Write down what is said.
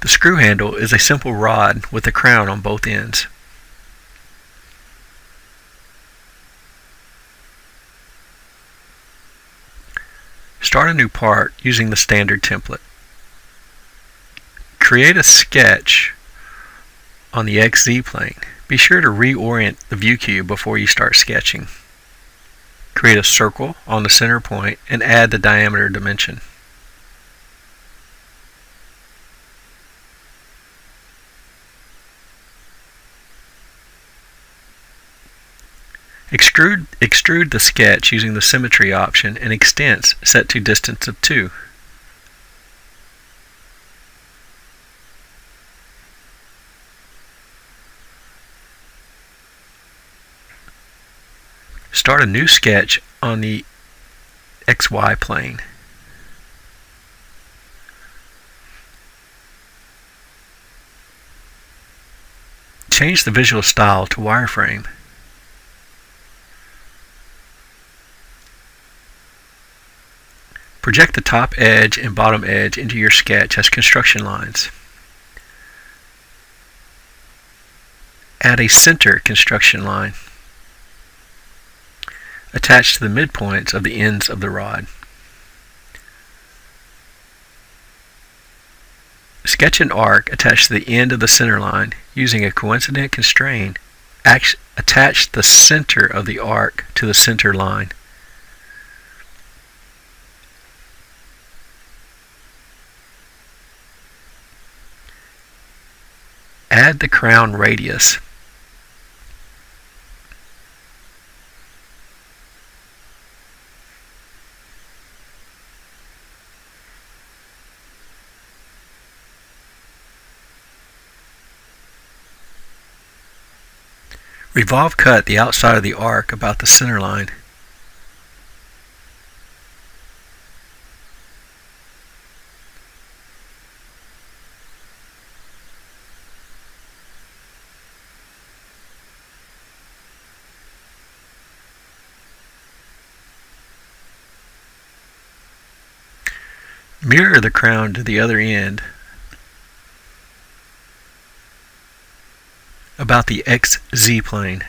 The screw handle is a simple rod with a crown on both ends. Start a new part using the standard template. Create a sketch on the XZ plane. Be sure to reorient the view cube before you start sketching. Create a circle on the center point and add the diameter dimension. Extrude the sketch using the symmetry option and extents set to distance of 2. Start a new sketch on the XY plane. Change the visual style to wireframe. Project the top edge and bottom edge into your sketch as construction lines. Add a center construction line. Attach to the midpoints of the ends of the rod. Sketch an arc attached to the end of the center line. Using a coincident constraint, attach the center of the arc to the center line. Add the crown radius. Revolve cut the outside of the arc about the center line. Mirror the crown to the other end about the XZ plane.